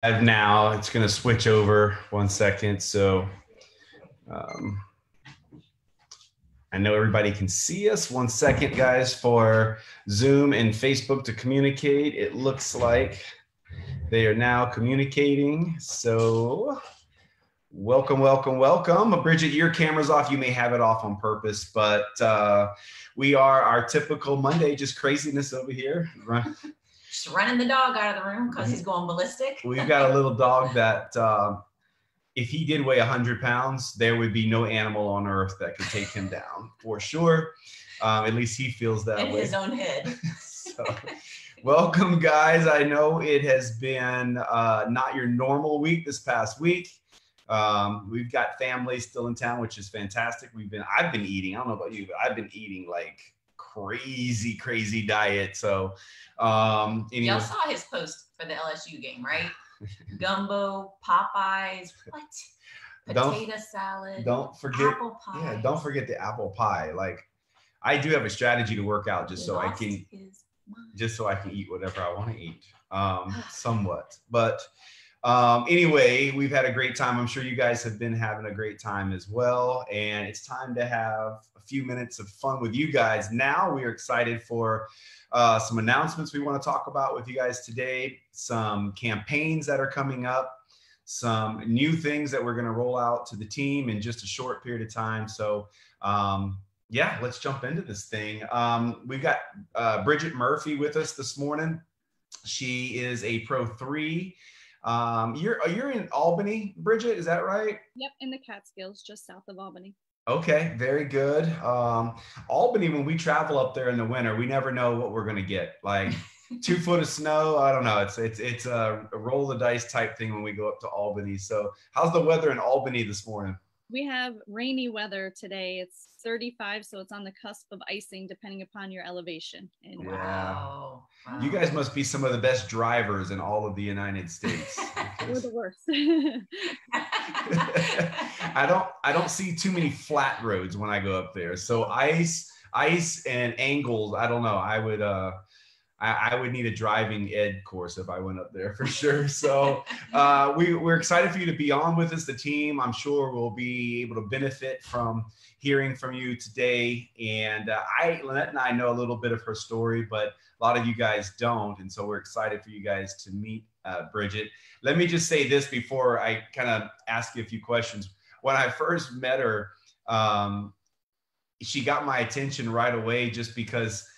Now it's going to switch over 1 second. So um, I know everybody can see us. 1 second, guys, for Zoom and Facebook to communicate. It looks like they are now communicating. So welcome, welcome, welcome. Brigitte, your camera's off. You may have it off on purpose, but we are our typical Monday, just craziness over here. Just running the dog out of the room because he's going ballistic. We've got a little dog that if he did weigh 100 pounds, there would be no animal on earth that could take him down for sure. At least he feels that in way. his own head. So, welcome, guys. I know it has been not your normal week this past week. We've got family still in town, which is fantastic. I've been eating. I don't know about you, but I've been eating like crazy diet. So, y'all saw his post for the LSU game, right? Gumbo, Popeyes, what? Potato salad. Don't forget apple pie. Yeah, don't forget the apple pie. Like, I do have a strategy to work out just so I can eat whatever I want to eat. Somewhat. But anyway, we've had a great time. I'm sure you guys have been having a great time as well. And it's time to have a few minutes of fun with you guys. Now we are excited for some announcements we want to talk about with you guys today, some campaigns that are coming up, some new things that we're going to roll out to the team in just a short period of time. So yeah, let's jump into this thing. We've got Brigitte Murphy with us this morning. She is a Pro 3. You're in Albany, Brigitte, is that right? Yep, in the Catskills, just south of Albany. Okay, very good. Albany, when we travel up there in the winter, we never know what we're going to get. Like 2 foot of snow. I don't know. It's a roll of the dice type thing when we go up to Albany. So how's the weather in Albany this morning? We have rainy weather today. It's 35, so it's on the cusp of icing depending upon your elevation. And wow. You guys must be some of the best drivers in all of the United States. We're the worst. I don't see too many flat roads when I go up there. So ice and angles, I don't know. I would need a driving ed course if I went up there for sure. So we're excited for you to be on with us, the team. I'm sure we'll be able to benefit from hearing from you today. And Lynette and I know a little bit of her story, but a lot of you guys don't. And so we're excited for you guys to meet Brigitte. Let me just say this before I kind of ask you a few questions. When I first met her, she got my attention right away just because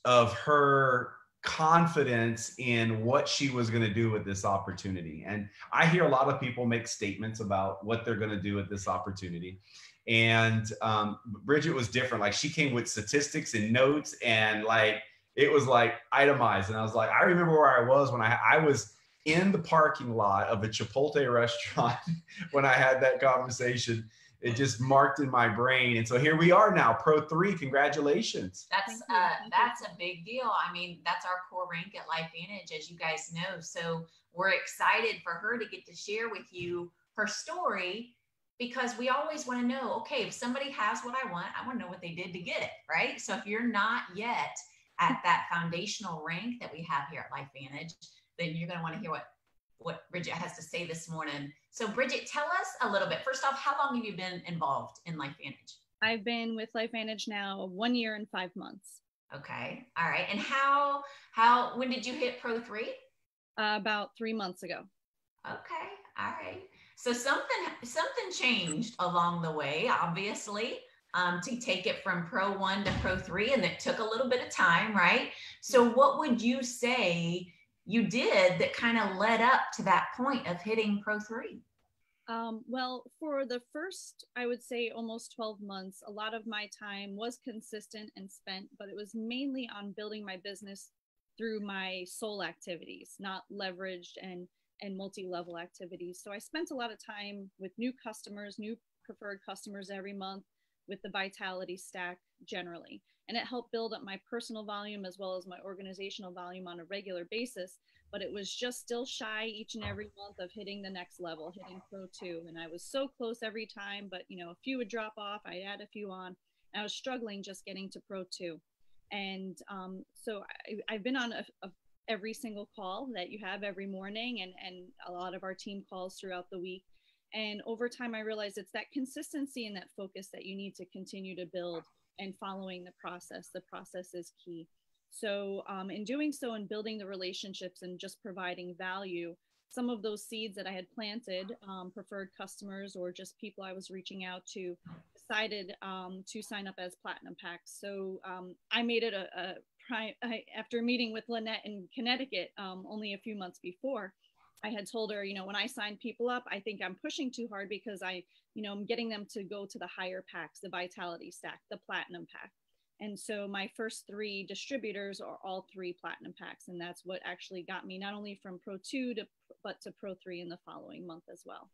of her confidence in what she was going to do with this opportunity. And I hear a lot of people make statements about what they're going to do with this opportunity. And Brigitte was different. Like, she came with statistics and notes, and like, it was like itemized. And I was like, I remember where I was when I was in the parking lot of a Chipotle restaurant when I had that conversation. It just marked in my brain. And so here we are now, Pro 3. Congratulations. That's a big deal. I mean, that's our core rank at LifeVantage, as you guys know. So we're excited for her to get to share with you her story, because we always want to know, okay, if somebody has what I want to know what they did to get it, right? So if you're not yet at that foundational rank that we have here at LifeVantage, then you're going to want to hear what Brigitte has to say this morning. So Brigitte, tell us a little bit. First off, how long have you been involved in LifeVantage? I've been with LifeVantage now 1 year and 5 months. Okay. All right. And when did you hit Pro 3? About 3 months ago. Okay. All right. So something changed along the way, obviously, to take it from Pro 1 to Pro 3. And it took a little bit of time, right? So what would you say you did that kind of led up to that point of hitting Pro 3? Well, for the first, I would say almost 12 months, a lot of my time was consistent and spent, but it was mainly on building my business through my sole activities, not leveraged and multi-level activities. So I spent a lot of time with new customers, new preferred customers every month with the Vitality Stack generally. And it helped build up my personal volume as well as my organizational volume on a regular basis. But it was just still shy each and every month of hitting the next level, hitting Pro 2. And I was so close every time, but a few would drop off, I'd add a few on. And I was struggling just getting to Pro 2. And so I've been on a every single call that you have every morning, and a lot of our team calls throughout the week. And over time, I realized it's that consistency and that focus that you need to continue to build, and following the process. The process is key. So in doing so and building the relationships and just providing value, some of those seeds that I had planted, preferred customers or just people I was reaching out to, decided to sign up as platinum packs. So I made it after meeting with Lynette in Connecticut only a few months before. I had told her, when I sign people up, I think I'm pushing too hard because I'm getting them to go to the higher packs, the Vitality Stack, the Platinum Pack. And so my first 3 distributors are all 3 Platinum Packs. And that's what actually got me not only from Pro 2 but to Pro 3 in the following month as well.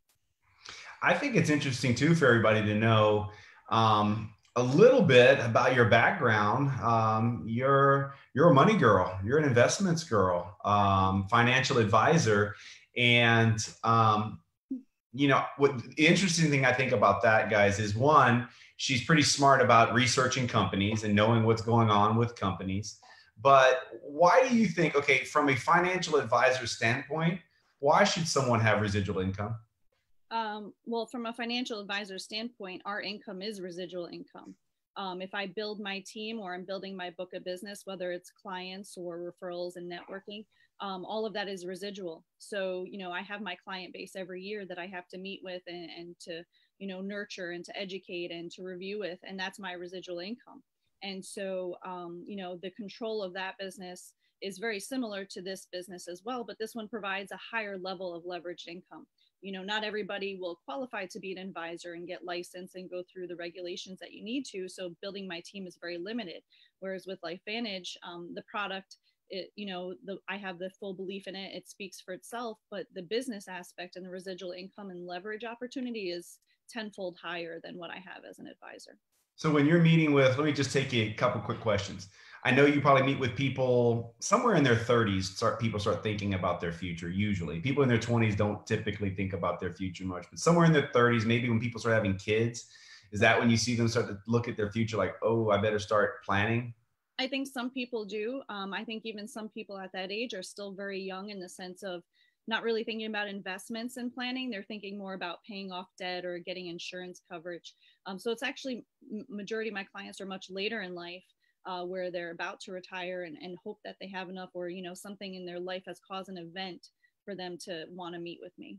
I think it's interesting too for everybody to know a little bit about your background. You're a money girl, you're an investments girl, financial advisor. And, what the interesting thing I think about that, guys, is one, she's pretty smart about researching companies and knowing what's going on with companies. But why do you think, okay, from a financial advisor standpoint, why should someone have residual income? Well, from a financial advisor standpoint, our income is residual income. If I build my team or I'm building my book of business, whether it's clients or referrals and networking, all of that is residual. So, I have my client base every year that I have to meet with and to, nurture and to educate and to review with, and that's my residual income. And so, the control of that business is very similar to this business as well, but this one provides a higher level of leveraged income. Not everybody will qualify to be an advisor and get licensed and go through the regulations that you need to. So building my team is very limited. Whereas with LifeVantage, the product, I have the full belief in it. It speaks for itself, but the business aspect and the residual income and leverage opportunity is tenfold higher than what I have as an advisor. So when you're meeting with, let me just take you a couple quick questions. I know you probably meet with people somewhere in their 30s. People start thinking about their future. Usually people in their 20s don't typically think about their future much, but somewhere in their 30s, maybe when people start having kids, is that when you see them start to look at their future like, oh, I better start planning? I think some people do. I think even some people at that age are still very young in the sense of not really thinking about investments and planning. They're thinking more about paying off debt or getting insurance coverage. So it's actually majority of my clients are much later in life where they're about to retire and hope that they have enough or, something in their life has caused an event for them to want to meet with me.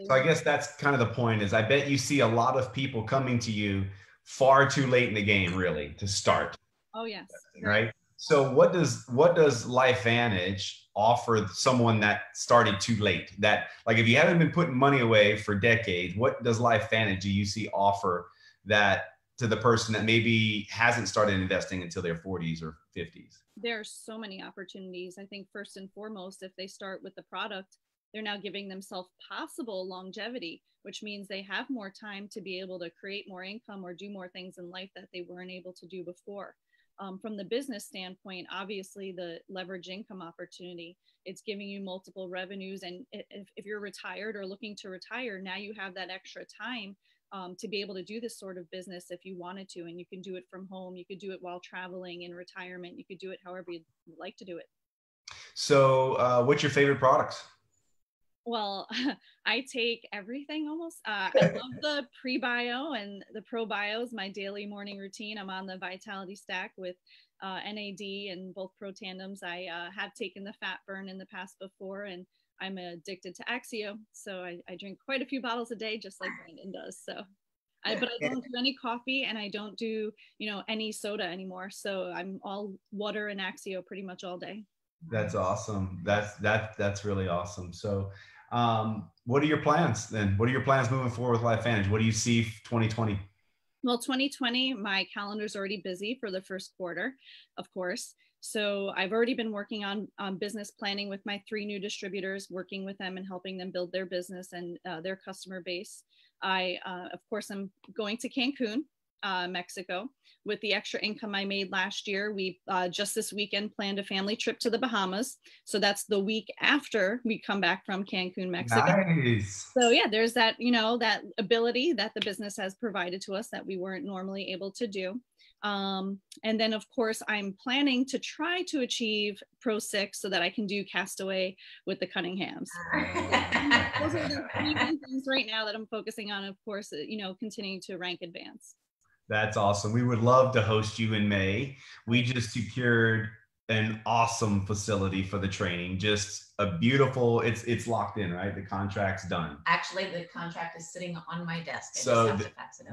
So I guess that's kind of the point is I bet you see a lot of people coming to you far too late in the game, really, to start. Oh, yes. Right. So what does LifeVantage offer someone that started too late? That like if you haven't been putting money away for decades, what does LifeVantage do you see offer that to the person that maybe hasn't started investing until their 40s or 50s? There are so many opportunities. I think first and foremost, if they start with the product, they're now giving themselves possible longevity, which means they have more time to be able to create more income or do more things in life that they weren't able to do before. From the business standpoint, obviously the leverage income opportunity, it's giving you multiple revenues. And if you're retired or looking to retire, now you have that extra time to be able to do this sort of business if you wanted to. And you can do it from home. You could do it while traveling in retirement. You could do it however you'd like to do it. So what's your favorite products? Well, I take everything almost. I love the pre-bio and the pro-bio is my daily morning routine. I'm on the Vitality Stack with NAD and both pro tandems. I have taken the fat burn in the past before, and I'm addicted to Axio. So I drink quite a few bottles a day, just like Brandon does. So, but I don't do any coffee and I don't do, any soda anymore. So I'm all water and Axio pretty much all day. That's awesome. That's really awesome. So what are your plans then? What are your plans moving forward with LifeVantage? What do you see 2020? Well, 2020, my calendar's already busy for the first quarter, of course. So I've already been working on business planning with my 3 new distributors, working with them and helping them build their business and their customer base. Of course, I'm going to Cancun Mexico. With the extra income I made last year, we just this weekend planned a family trip to the Bahamas. So that's the week after we come back from Cancun, Mexico. Nice. So yeah, there's that, you know, that ability that the business has provided to us that we weren't normally able to do. And then of course I'm planning to try to achieve Pro 6 so that I can do Castaway with the Cunninghams. Those are the three main things right now that I'm focusing on. Of course, you know, continuing to rank advance. That's awesome. We would love to host you in May. We just secured an awesome facility for the training. Just a beautiful, it's locked in, right? The contract's done. Actually, the contract is sitting on my desk. So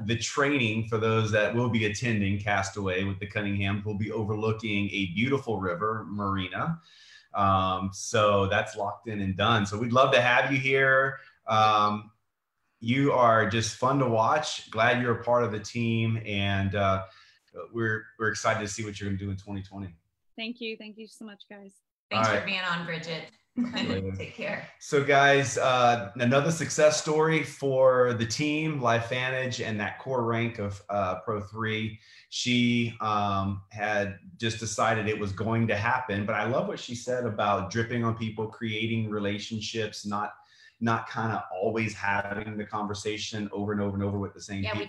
the training for those that will be attending Castaway with the Cunninghams will be overlooking a beautiful river marina. So that's locked in and done. So we'd love to have you here. You are just fun to watch. Glad you're a part of the team, and we're excited to see what you're going to do in 2020. Thank you. Thank you so much, guys. Thanks for being on, Brigitte. Take care. So guys, another success story for the team, LifeVantage, and that core rank of Pro 3. She had just decided it was going to happen, but I love what she said about dripping on people, creating relationships, not kind of always having the conversation over and over and over with the same people. Yeah,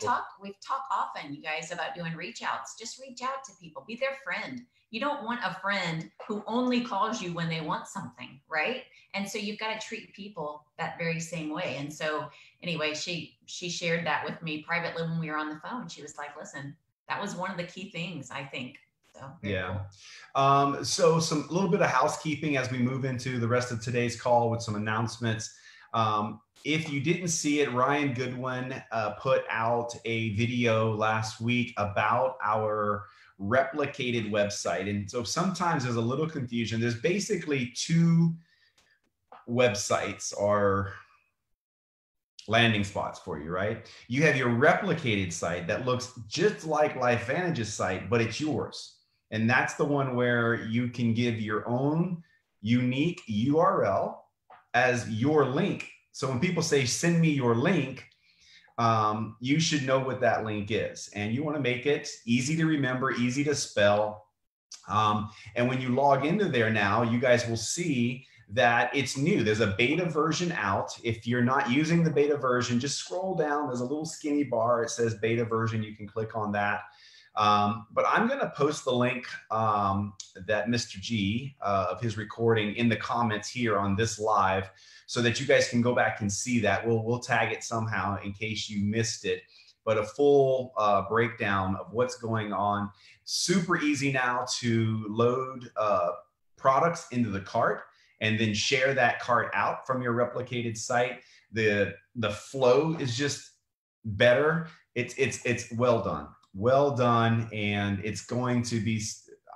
we've talked often, you guys, about doing reach outs. Just reach out to people, be their friend. You don't want a friend who only calls you when they want something, right? And so you've got to treat people that very same way. And so anyway, she shared that with me privately when we were on the phone. She was like, listen, that was one of the key things, I think. So yeah. Cool. So a little bit of housekeeping as we move into the rest of today's call with some announcements. If you didn't see it, Ryan Goodwin put out a video last week about our replicated website. And so sometimes there's a little confusion. There's basically two websites or landing spots for you, right? You have your replicated site that looks just like LifeVantage's site, but it's yours. And that's the one where you can give your own unique URL as your link. So when people say, send me your link, you should know what that link is. And you want to make it easy to remember, easy to spell. And when you log into there now, you guys will see that it's new. There's a beta version out. If you're not using the beta version, just scroll down. There's a little skinny bar. It says beta version. You can click on that. But I'm going to post the link that Mr. G of his recording in the comments here on this live so that you guys can go back and see that. We'll tag it somehow in case you missed it, but a full breakdown of what's going on. Super easy now to load products into the cart and then share that cart out from your replicated site. The flow is just better. It's well done. Well done, and it's going to be,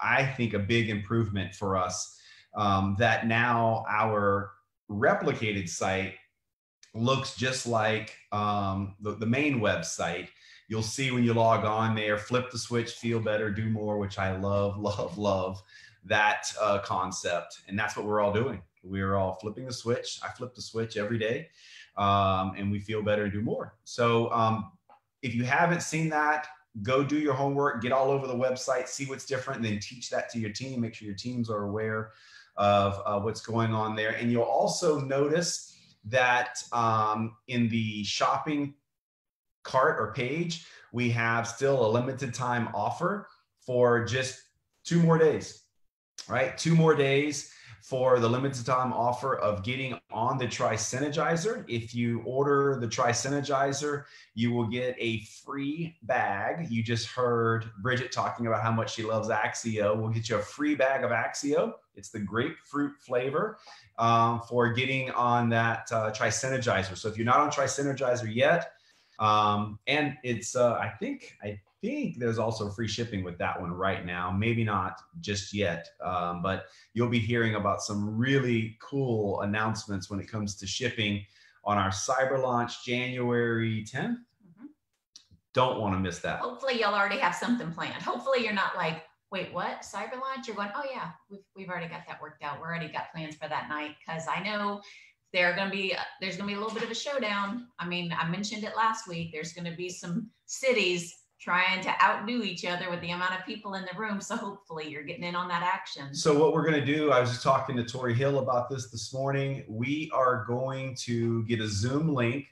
I think, a big improvement for us that now our replicated site looks just like the main website. You'll see when you log on there, flip the switch, feel better, do more, which I love, love, love that concept. And that's what we're all doing. We're all flipping the switch. I flip the switch every day, and we feel better and do more. So if you haven't seen that, go do your homework, get all over the website, see what's different, and then teach that to your team. Make sure your teams are aware of what's going on there. And you'll also notice that in the shopping cart or page, we have still a limited time offer for just 2 more days, right? 2 more days for the limited time offer of getting on the Tri-Synergizer. If you order the Tri-Synergizer, you will get a free bag. You just heard Brigitte talking about how much she loves Axio. We'll get you a free bag of Axio. It's the grapefruit flavor for getting on that Tri-Synergizer. So if you're not on Tri-Synergizer yet, and it's I think there's also free shipping with that one right now. Maybe not just yet, but you'll be hearing about some really cool announcements when it comes to shipping on our cyber launch January 10th. Mm-hmm. Don't want to miss that. Hopefully you'll already have something planned. Hopefully you're not like, wait, what? Cyber launch? You're going, oh yeah, we've already got that worked out. We already got plans for that night, because I know there's going to be a little bit of a showdown. I mean, I mentioned it last week. There's going to be some cities trying to outdo each other with the amount of people in the room. So hopefully you're getting in on that action. So what we're going to do, I was just talking to Tori Hill about this morning. We are going to get a Zoom link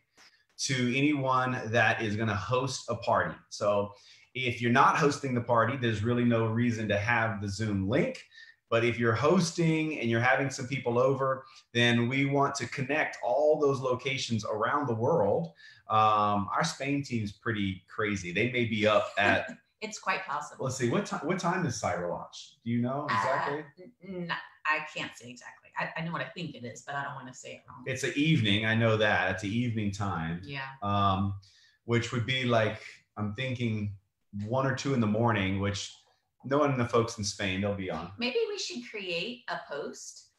to anyone that is going to host a party. So if you're not hosting the party, there's really no reason to have the Zoom link. But if you're hosting and you're having some people over, then we want to connect all those locations around the world. Our Spain team's pretty crazy. They may be up at... It's quite possible. Let's see, what time is cyber launch? Do you know exactly? No, I can't say exactly. I know what I think it is, but I don't want to say it wrong. It's an evening. I know that. It's an evening time. Yeah. Which would be like, I'm thinking 1 or 2 in the morning, which no one of the folks in Spain, they'll be on. Maybe we should create a post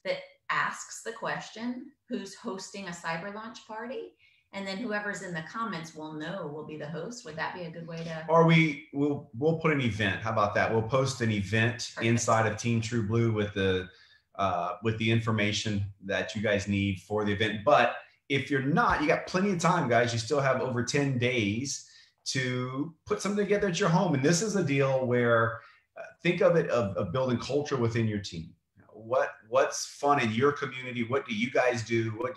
that asks the question, who's hosting a cyber launch party? And then whoever's in the comments will be the host. Would that be a good way to? Or we'll put an event. How about that? We'll post an event inside of Team True Blue with the information that you guys need for the event. But if you're not, you got plenty of time, guys. You still have over 10 days to put something together at your home. And this is a deal where think of it of building culture within your team. What's fun in your community? What do you guys do? Where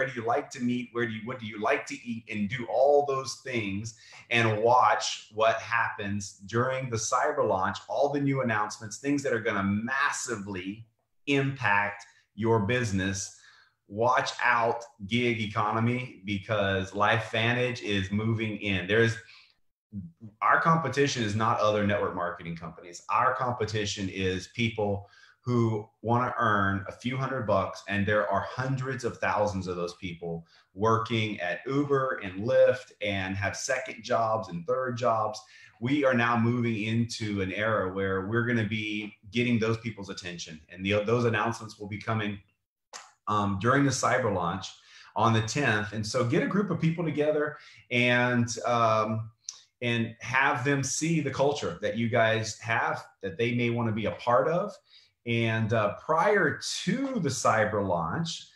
do you like to meet? What do you like to eat? And do all those things and watch what happens during the cyber launch, all the new announcements, things that are going to massively impact your business. Watch out, gig economy, because LifeVantage is moving in. Our competition is not other network marketing companies. Our competition is people who want to earn a few $100, and there are hundreds of thousands of those people working at Uber and Lyft and have second jobs and third jobs. We are now moving into an era where we're going to be getting those people's attention, and those announcements will be coming during the cyber launch on the 10th. And so get a group of people together and have them see the culture that you guys have that they may want to be a part of. And prior to the cyber launch,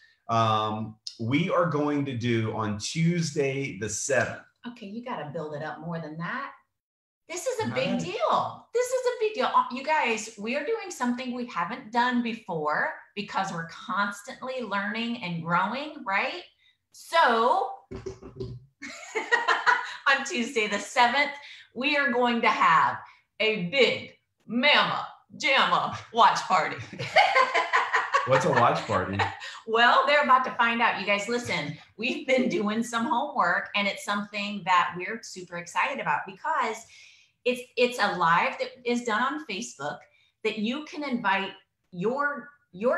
we are going to do on Tuesday the 7th. Okay, you got to build it up more than that. This is a big deal. This is a big deal. You guys, we are doing something we haven't done before because we're constantly learning and growing, right? So on Tuesday the 7th, we are going to have a big mama jamma watch party. What's a watch party? Well, they're about to find out. You guys, listen, we've been doing some homework, and it's something that we're super excited about because it's a live that is done on Facebook that you can invite your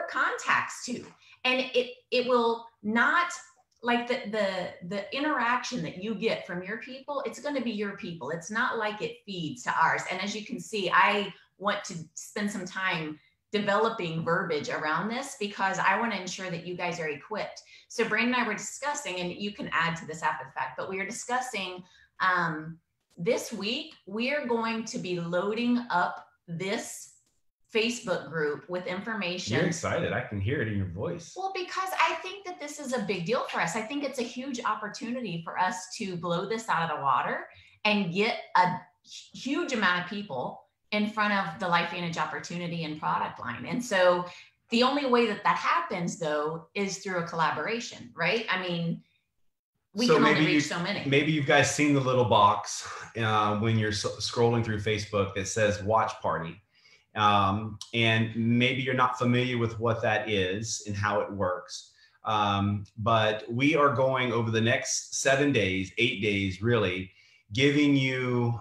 contacts to, and it will not like the interaction that you get from your people. It's going to be your people. It's not like it feeds to ours. And as you can see, I want to spend some time developing verbiage around this because I want to ensure that you guys are equipped. So Brandon and I were discussing, and you can add to this after the fact, but we were discussing this week, we are going to be loading up this Facebook group with information. You're excited. I can hear it in your voice. Well, because I think that this is a big deal for us. I think it's a huge opportunity for us to blow this out of the water and get a huge amount of people in front of the LifeVantage opportunity and product line. And so the only way that happens, though, is through a collaboration, right? I mean, we can only reach so many. Maybe you've guys seen the little box when you're scrolling through Facebook that says watch party. And maybe you're not familiar with what that is and how it works. But we are going over the next 7 days, 8 days, really, giving you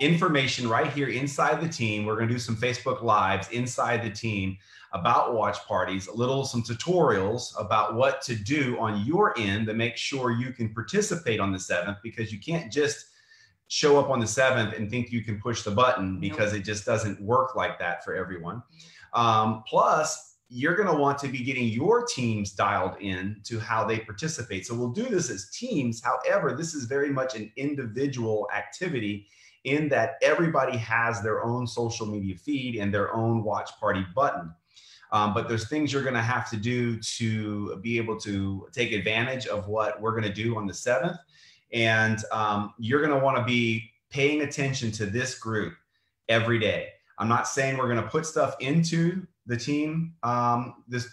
information right here inside the team. We're going to do some Facebook Lives inside the team about watch parties, some tutorials about what to do on your end to make sure you can participate on the 7th, because you can't just show up on the 7th and think you can push the button, because it just doesn't work like that for everyone. Plus, you're going to want to be getting your teams dialed in to how they participate. So we'll do this as teams. However, this is very much an individual activity in that everybody has their own social media feed and their own watch party button. But there's things you're going to have to do to be able to take advantage of what we're going to do on the 7th. And you're going to want to be paying attention to this group every day. I'm not saying we're going to put stuff into the team, this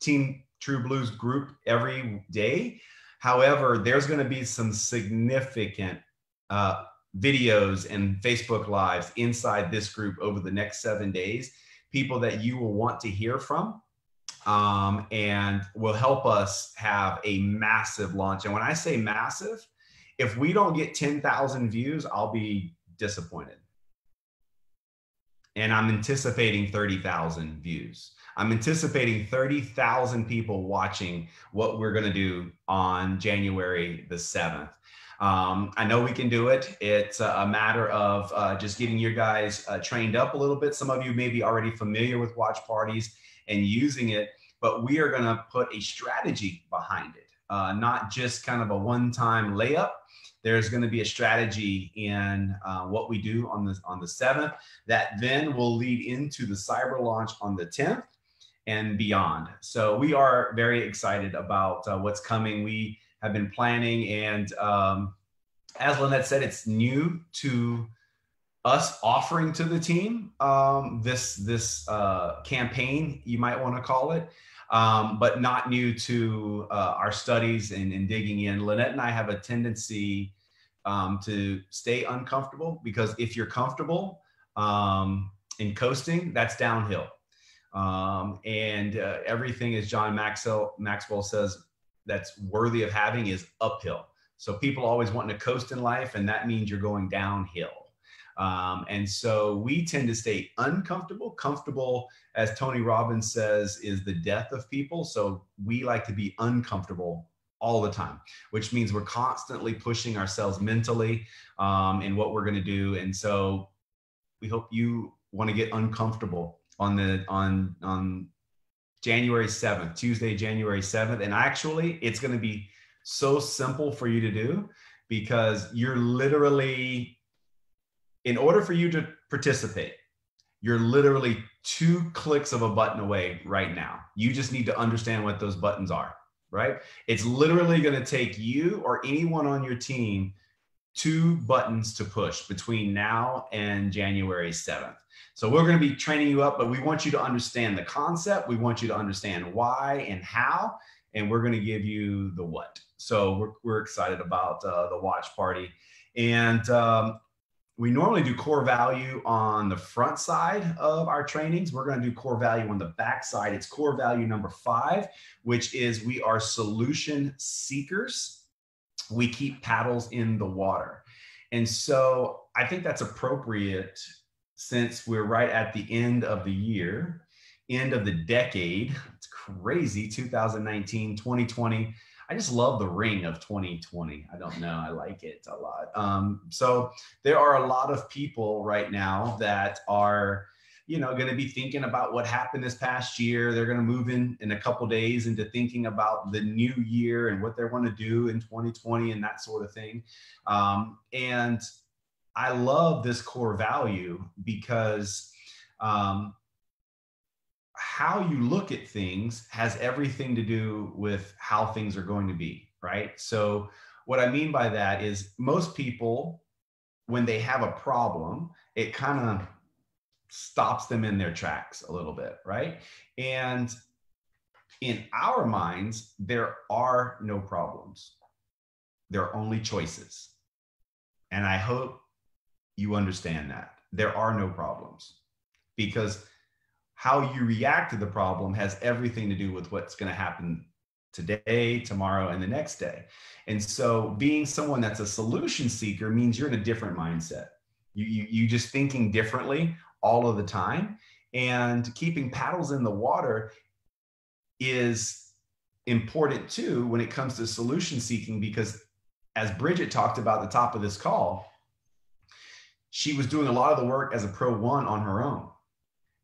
Team True Blues group every day. However, there's going to be some significant videos and Facebook Lives inside this group over the next 7 days, people that you will want to hear from, and will help us have a massive launch. And when I say massive, if we don't get 10,000 views, I'll be disappointed. And I'm anticipating 30,000 views. I'm anticipating 30,000 people watching what we're going to do on January the 7th. I know we can do it. It's a matter of just getting you guys trained up a little bit. Some of you may be already familiar with watch parties and using it, but we are going to put a strategy behind it, not just kind of a one-time layup. There's going to be a strategy in what we do on the 7th that then will lead into the cyber launch on the 10th and beyond. So we are very excited about what's coming. We have been planning, and as Lynette said, it's new to us offering to the team this campaign, you might want to call it, but not new to our studies and digging in. Lynette and I have a tendency to stay uncomfortable, because if you're comfortable in coasting, that's downhill. And everything, as John Maxwell says, that's worthy of having is uphill. So people always wanting to coast in life, and that means you're going downhill. And so we tend to stay uncomfortable. Comfortable, as Tony Robbins says, is the death of people. So we like to be uncomfortable all the time, which means we're constantly pushing ourselves mentally in what we're going to do. And so we hope you want to get uncomfortable on January 7th, Tuesday, January 7th. And actually, it's going to be so simple for you to do, because you're literally, in order for you to participate, you're literally 2 clicks of a button away right now. You just need to understand what those buttons are, right? It's literally going to take you or anyone on your team 2 buttons to push between now and January 7th. So we're going to be training you up, but we want you to understand the concept. We want you to understand why and how, and we're going to give you the what. So we're excited about the watch party. And we normally do core value on the front side of our trainings. We're going to do core value on the back side. It's core value number 5, which is we are solution seekers. We keep paddles in the water. And so I think that's appropriate, since we're right at the end of the year, end of the decade. It's crazy, 2019, 2020. I just love the ring of 2020. I don't know, I like it a lot. So there are a lot of people right now that are, going to be thinking about what happened this past year. They're going to move in a couple of days into thinking about the new year and what they want to do in 2020 and that sort of thing. And I love this core value because how you look at things has everything to do with how things are going to be, right? So what I mean by that is, most people, when they have a problem, it kind of stops them in their tracks a little bit, right? And in our minds, there are no problems. There are only choices. And I hope you understand that. There are no problems, because how you react to the problem has everything to do with what's going to happen today, tomorrow, and the next day. And so being someone that's a solution seeker means you're in a different mindset. You just thinking differently all of the time. And keeping paddles in the water is important too when it comes to solution seeking, because as Brigitte talked about at the top of this call, she was doing a lot of the work as a Pro 1 on her own.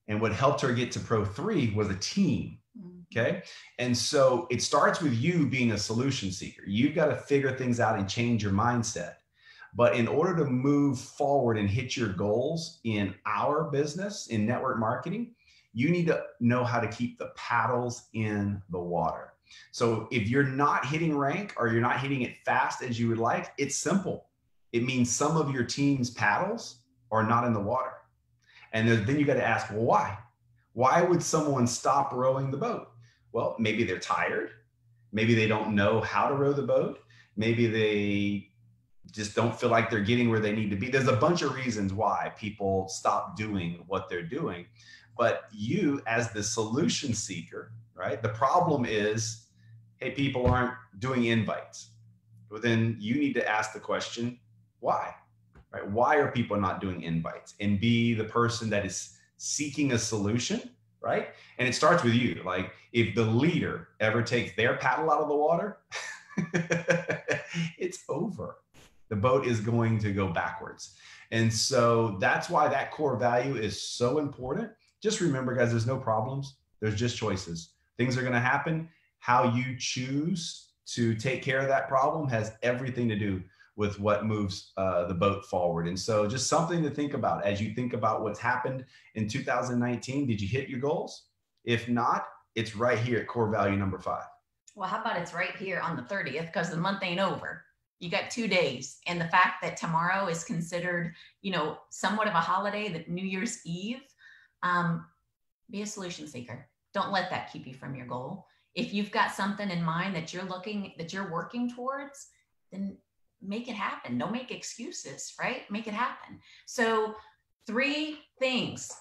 And what helped her get to Pro 3 was a team. Okay. And so it starts with you being a solution seeker. You've got to figure things out and change your mindset. But in order to move forward and hit your goals in our business, in network marketing, you need to know how to keep the paddles in the water. So if you're not hitting rank or you're not hitting it fast as you would like, it's simple. It means some of your team's paddles are not in the water. And then you got to ask, well, why? Why would someone stop rowing the boat? Well, maybe they're tired. Maybe they don't know how to row the boat. Maybe they just don't feel like they're getting where they need to be. There's a bunch of reasons why people stop doing what they're doing. But you, as the solution seeker, right? The problem is, hey, people aren't doing invites. Well, then you need to ask the question, why? Right? Why are people not doing invites? And be the person that is seeking a solution, right? And it starts with you. Like if the leader ever takes their paddle out of the water, it's over. The boat is going to go backwards. And so that's why that core value is so important. Just remember, guys, there's no problems. There's just choices. Things are going to happen. How you choose to take care of that problem has everything to do with what moves the boat forward. And so just something to think about as you think about what's happened in 2019. Did you hit your goals? If not, it's right here at core value number 5. Well, how about it's right here on the 30th, because the month ain't over. You got 2 days. And the fact that tomorrow is considered, somewhat of a holiday, that New Year's Eve, be a solution seeker. Don't let that keep you from your goal. If you've got something in mind that you're working towards, then make it happen. Don't make excuses, right? Make it happen. So 3 things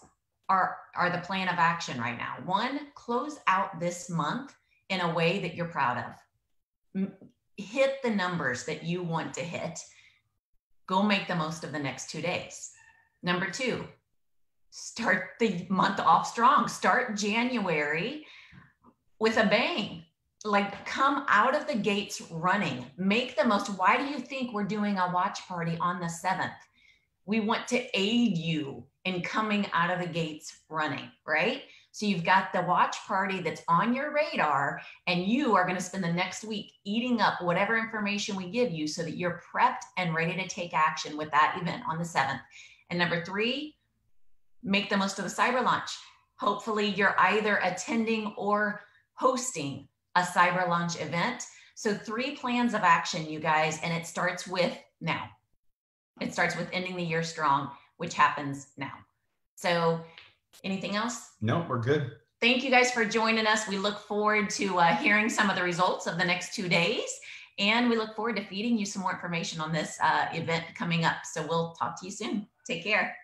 are the plan of action right now. 1, close out this month in a way that you're proud of. Hit the numbers that you want to hit. Go make the most of the next 2 days. Number 2, start the month off strong. Start January with a bang. Like, come out of the gates running. Make the most. Why do you think we're doing a watch party on the 7th? We want to aid you in coming out of the gates running, right? So you've got the watch party that's on your radar, and you are going to spend the next week eating up whatever information we give you so that you're prepped and ready to take action with that event on the 7th. And number 3, make the most of the cyber launch. Hopefully you're either attending or hosting a cyber launch event. So 3 plans of action, you guys, and it starts with now. It starts with ending the year strong, which happens now. So anything else? No, we're good. Thank you guys for joining us. We look forward to hearing some of the results of the next 2 days. And we look forward to feeding you some more information on this event coming up. So we'll talk to you soon. Take care.